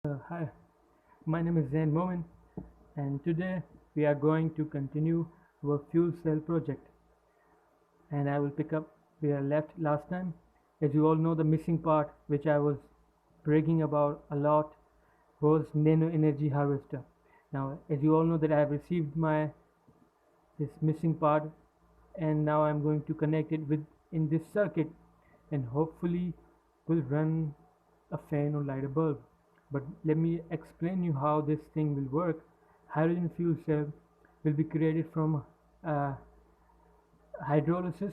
Hi, my name is Zain Momin, and today we are going to continue our fuel cell project. And I will pick up where I left last time. As you all know, the missing part which I was bragging about a lot was nano energy harvester. Now, as you all know, that I have received my this missing part, and now I'm going to connect it with in this circuit, and hopefully will run a fan or light a bulb. But let me explain you how this thing will work. Hydrogen fuel cell will be created from uh, hydrolysis,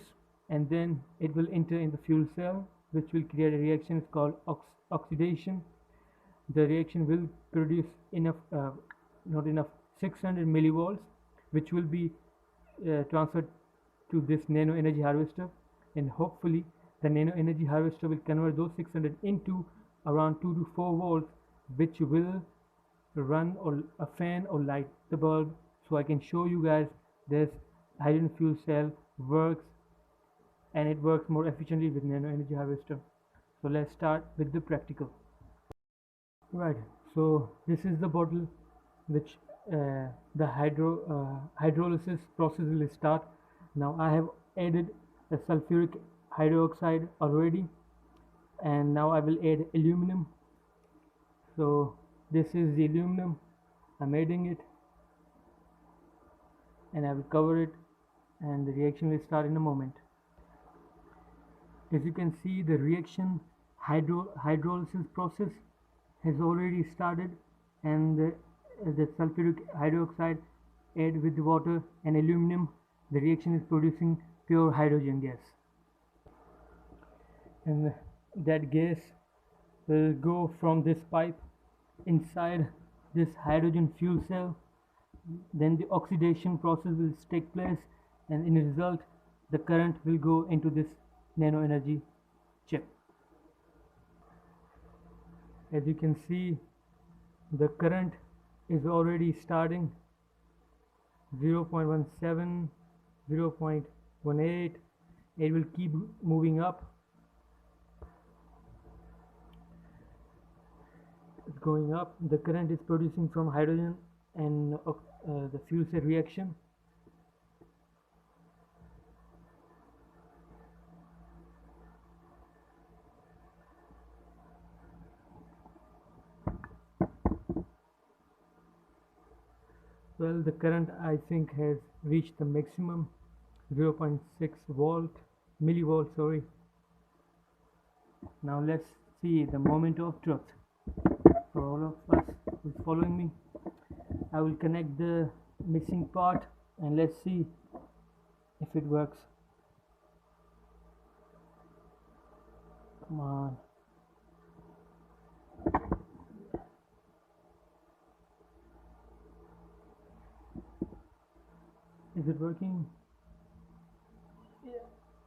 and then it will enter in the fuel cell, which will create a reaction. It's called oxidation. The reaction will produce enough, not enough, 600 millivolts, which will be transferred to this nano energy harvester, and hopefully the nano energy harvester will convert those 600 into around 2 to 4 volts, which will run or a fan or light the bulb. So I can show you guys this hydrogen fuel cell works, and it works more efficiently with nano energy harvester. So let's start with the practical. Right, so this is the bottle which the hydrolysis process will start. Now I have added the sulfuric hydroxide already, and now I will add aluminum. So this is the aluminum. I'm adding it, and I will cover it, and the reaction will start in a moment. As you can see, the reaction hydrolysis process has already started, and the sulfuric hydroxide add with the water and aluminum, the reaction is producing pure hydrogen gas, and that gas will go from this pipe inside this hydrogen fuel cell. Then the oxidation process will take place, and in result the current will go into this nano energy chip. As you can see, the current is already starting 0.17, 0.18. It will keep moving up. It's going up. The current is producing from hydrogen and the fuel cell reaction. Well, the current I think has reached the maximum, 0.6 millivolt, sorry. Now let's see the moment of truth for all of us who's following me. I will connect the missing part, and let's see if it works. Come on. Is it working?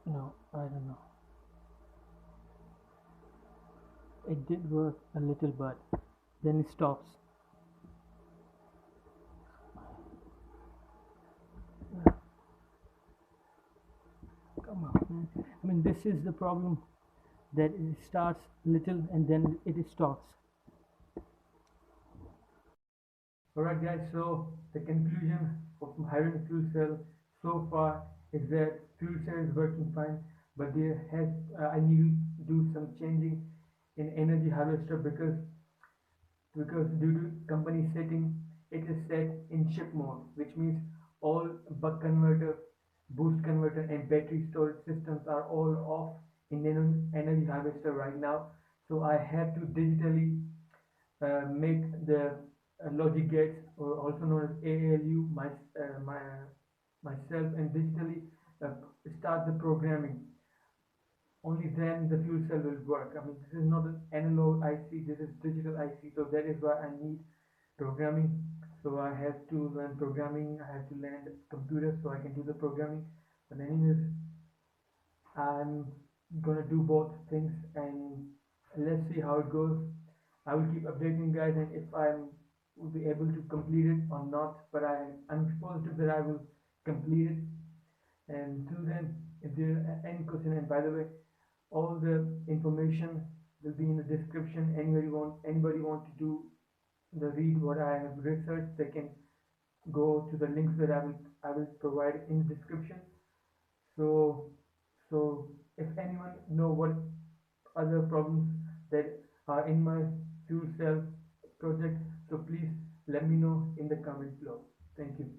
No, I don't know. It did work a little, but then it stops. Come on, man. I mean, this is the problem, that it starts little and then it stops. Alright guys, so the conclusion of hydrogen fuel cell so far is that fuel cell is working fine, but there has I need to do some changing in energy harvester, because due to company setting, it is set in chip mode, which means all buck converter, boost converter, and battery storage systems are all off in energy harvester right now. So I have to digitally make the logic gates, or also known as ALU, myself, and digitally uh, start the programming. Only then the fuel cell will work. I mean, this is not an analog IC, this is digital IC, so that is why I need programming. So I have to learn programming, I have to learn computer so I can do the programming. But anyways, I'm gonna do both things, and let's see how it goes. I will keep updating you guys, and if I will be able to complete it or not, but I'm positive that I will complete it. And till then, if there are any question, and by the way, all the information will be in the description. Anybody want to do the read what I have researched, they can go to the links that I will provide in description. So so if anyone know what other problems that are in my fuel cell project, so please let me know in the comment below. Thank you.